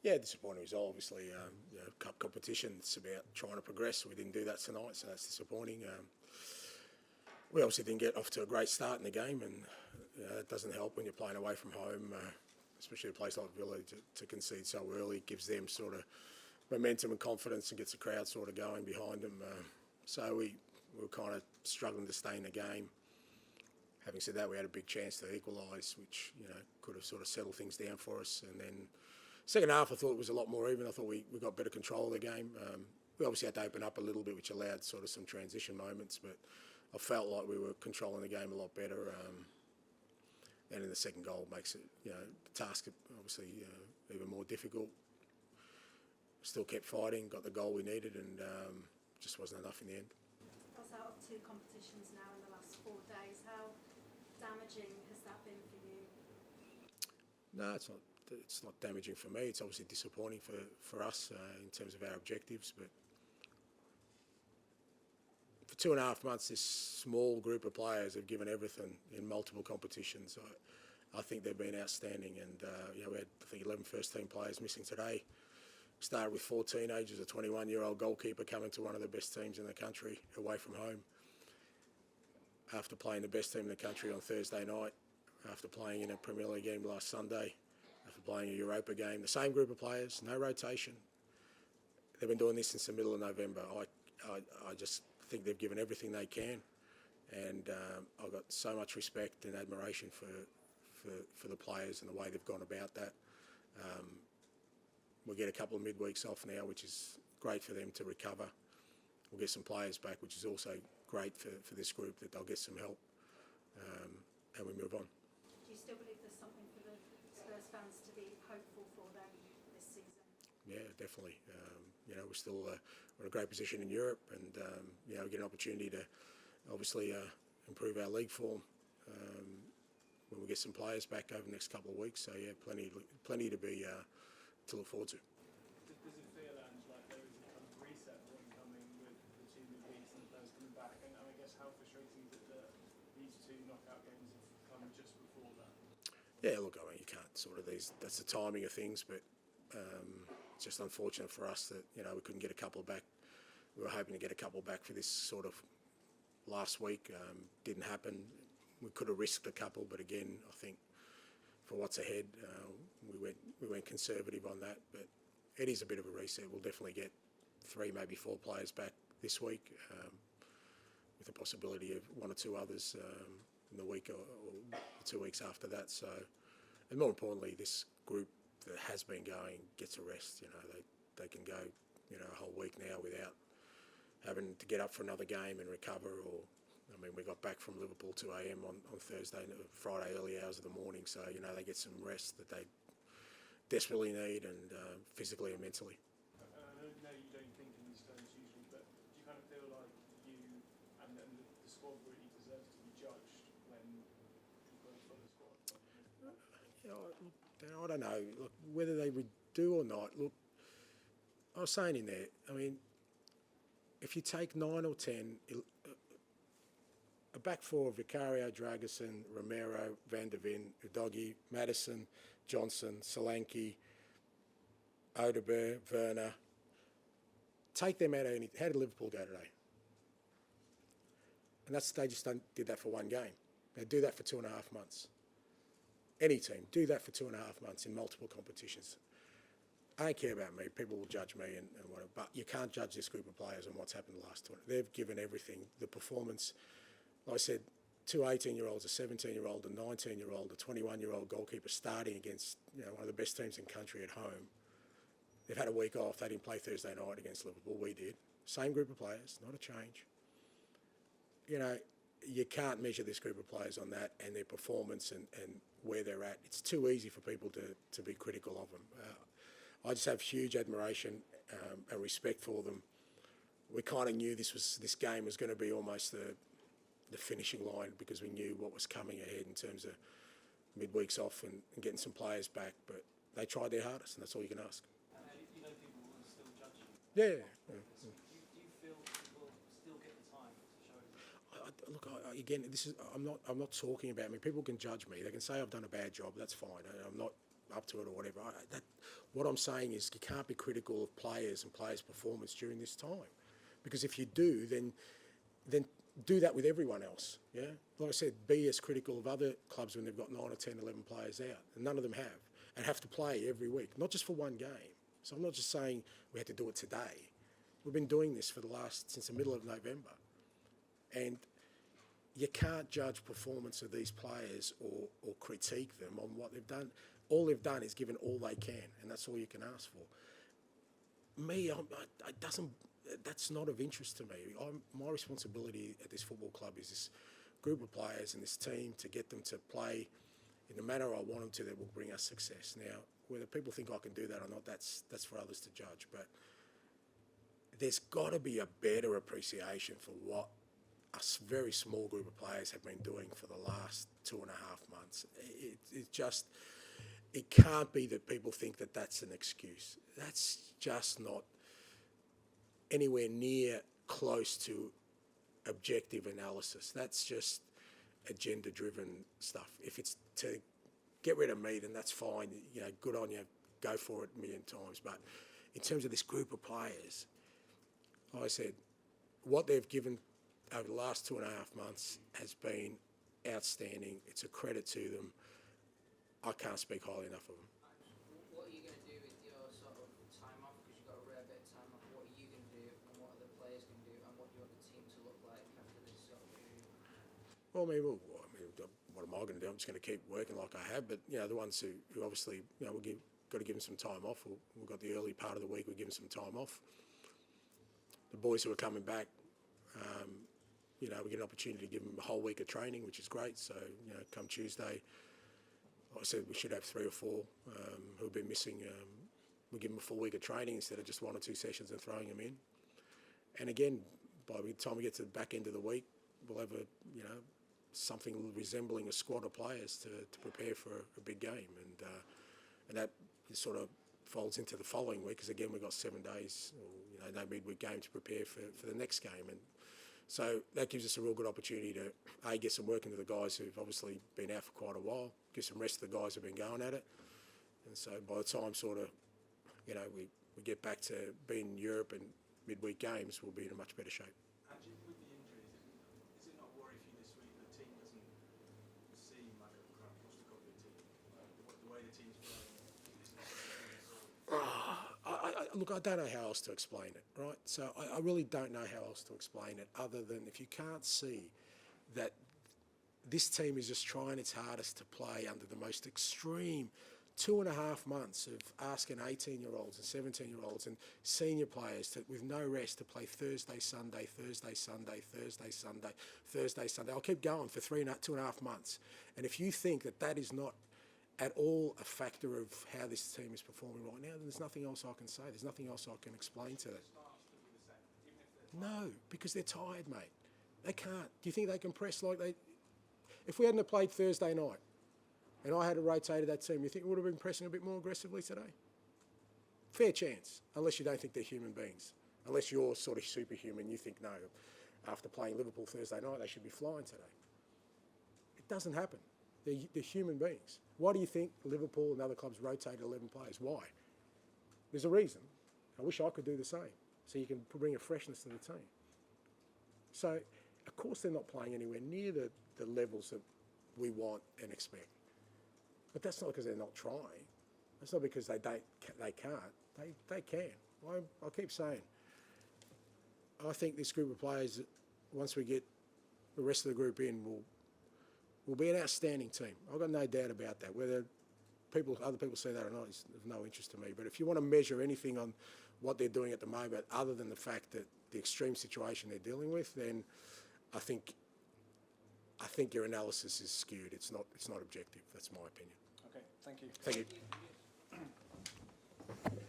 Yeah, disappointing result. Obviously, cup competition. It's about trying to progress. We didn't do that tonight, so that's disappointing. We obviously didn't get off to a great start in the game, and it doesn't help when you're playing away from home, especially a place like Villa, to concede so early. It gives them sort of momentum and confidence and gets the crowd sort of going behind them. So we were kind of struggling to stay in the game. Having said that, we had a big chance to equalise, which could have sort of settled things down for us. And then second half, I thought it was a lot more even. I thought we got better control of the game. We obviously had to open up a little bit, which allowed sort of some transition moments, but I felt like we were controlling the game a lot better. And in the second goal makes it, the task obviously even more difficult. Still kept fighting, got the goal we needed, and just wasn't enough in the end. That's out of 2 competitions now in the last 4 days. How damaging has that been for you? No, it's not. It's not damaging for me. It's obviously disappointing for us in terms of our objectives, but for 2.5 months, this small group of players have given everything in multiple competitions. I think they've been outstanding, and we had, I think, 11 first-team players missing today. Started with 4 teenagers, a 21-year-old goalkeeper coming to one of the best teams in the country away from home. After playing the best team in the country on Thursday night, after playing in a Premier League game last Sunday, after playing a Europa game, the same group of players, no rotation. They've been doing this since the middle of November. I just think they've given everything they can, and I've got so much respect and admiration for the players and the way they've gone about that. We'll get a couple of midweeks off now, which is great for them to recover. We'll get some players back, which is also great for this group, that they'll get some help, and we move on. Do you still believe there's something for the Spurs fans to be hopeful for them this season? Yeah, definitely. We're still we're in a great position in Europe, and we get an opportunity to obviously improve our league form when we get some players back over the next couple of weeks. So yeah, plenty to be to look forward to. Does it feel, Ange, like there is a kind of reset point coming with the 2 midweeks and the players coming back? And I guess how frustrating is it that these 2 knockout games have come just before that? Yeah, look, I mean, you can't sort of that's the timing of things, but it's just unfortunate for us that we couldn't get a couple back. We were hoping to get a couple back for this sort of last week. Didn't happen. We could have risked a couple, but again, I think for what's ahead, we went conservative on that. But it is a bit of a reset. We'll definitely get 3, maybe 4 players back this week, with the possibility of 1 or 2 others in the week or 2 weeks after that. So, and more importantly, this group that has been going gets a rest. They can go a whole week now without having to get up for another game and recover. Or I mean, we got back from Liverpool 2 a.m. on Friday early hours of the morning. So they get some rest that they desperately need, and physically and mentally. I know you don't think in these terms usually, but do you kind of feel like you and the squad really deserves to be judged when you've got a full squad? I don't know. Look, whether they would do or not. Look, I was saying in there, I mean, if you take 9 or 10, a back 4 of Vicario, Dragusin, Romero, Van der Ven, Udogie, Maddison, Johnson, Solanke, Odegaard, Werner, take them out of any. How did Liverpool go today? And they just did that for 1 game. They do that for 2.5 months. Any team, do that for 2.5 months in multiple competitions. I don't care about me. People will judge me and whatever, but you can't judge this group of players on what's happened the last 20. They've given everything. The performance, like I said, 2 18-year-olds, a 17-year-old, a 19-year-old, a 21-year-old goalkeeper starting against one of the best teams in the country at home. They've had a week off. They didn't play Thursday night against Liverpool. We did. Same group of players, not a change. You can't measure this group of players on that and their performance and where they're at. It's too easy for people to be critical of them. I just have huge admiration and respect for them. We kind of knew this game was going to be almost the finishing line, because we knew what was coming ahead in terms of midweeks off and getting some players back. But they tried their hardest, and that's all you can ask. You know people will still judge you. Yeah. Do you feel people still get the time to show it? Look, again, I'm not talking about me. People can judge me. They can say I've done a bad job. That's fine. I'm not up to it or whatever. What I'm saying is you can't be critical of players and players' performance during this time, because if you do, then do that with everyone else. Yeah, like I said, be as critical of other clubs when they've got 9 or 10, 11 players out, and none of them have, and have to play every week, not just for one game. So I'm not just saying we had to do it today. We've been doing this since the middle of November, and you can't judge performance of these players or critique them on what they've done. All they've done is given all they can, and that's all you can ask for. Me, that's not of interest to me. My responsibility at this football club is this group of players and this team to get them to play in the manner I want them to that will bring us success. Now, whether people think I can do that or not, that's for others to judge. But there's got to be a better appreciation for what a very small group of players have been doing for the last 2.5 months. It can't be that people think that that's an excuse. That's just not anywhere near close to objective analysis. That's just agenda-driven stuff. If it's to get rid of me, then that's fine. You know, good on you. Go for it a million times. But in terms of this group of players, like I said, what they've given over the last 2.5 months has been outstanding. It's a credit to them. I can't speak highly enough of them. What are you going to do with your sort of time off? Because you've got a rare bit of time off. What are you going to do, and what are the players going to do, and what do you want the team to look like after this sort of period? Well, what am I going to do? I'm just going to keep working like I have. But, you know, the ones who obviously, you know, got to give them some time off. We've got the early part of the week, we'll give them some time off. The boys who are coming back, you know, we get an opportunity to give them a whole week of training, which is great. So, you know, come Tuesday, like I said, we should have 3 or 4 who've been missing. We give them a full week of training instead of just 1 or 2 sessions and throwing them in. And again, by the time we get to the back end of the week, we'll have something resembling a squad of players to prepare for a big game, and that sort of folds into the following week, because again we've got 7 days, or, you know, no midweek game to prepare for the next game, and so that gives us a real good opportunity to get some work into the guys who've obviously been out for quite a while, give some rest to the guys who've been going at it, and so by the time sort of, you know, we get back to being in Europe and midweek games, we'll be in a much better shape. Angie, with the injuries, is it not worry for you this week that the team doesn't seem like a kind of cluster team? The way the team's playing. Look, I don't know how else to explain it, right? So I really don't know how else to explain it other than if you can't see that this team is just trying its hardest to play under the most extreme 2.5 months of asking 18-year-olds and 17-year-olds and senior players with no rest to play Thursday, Sunday, Thursday, Sunday, Thursday, Sunday, Thursday, Sunday. I'll keep going for 2.5 months. And if you think that is not at all a factor of how this team is performing right now, then there's nothing else I can say. There's nothing else I can explain to it. No, because they're tired, mate. They can't. Do you think they can press like they... If we hadn't have played Thursday night and I had rotated that team, you think we would have been pressing a bit more aggressively today? Fair chance, unless you don't think they're human beings. Unless you're sort of superhuman, you think, no, after playing Liverpool Thursday night, they should be flying today. It doesn't happen. They're human beings. Why do you think Liverpool and other clubs rotate 11 players? Why? There's a reason. I wish I could do the same, so you can bring a freshness to the team. So, of course, they're not playing anywhere near the levels that we want and expect. But that's not because they're not trying. That's not because they can't. They can. I'll keep saying. I think this group of players, once we get the rest of the group in, will be an outstanding team. I've got no doubt about that. Whether other people say that or not is of no interest to me. But if you want to measure anything on what they're doing at the moment, other than the fact that the extreme situation they're dealing with, then I think your analysis is skewed. It's not objective. That's my opinion. Okay, thank you. Thank you. Thank you.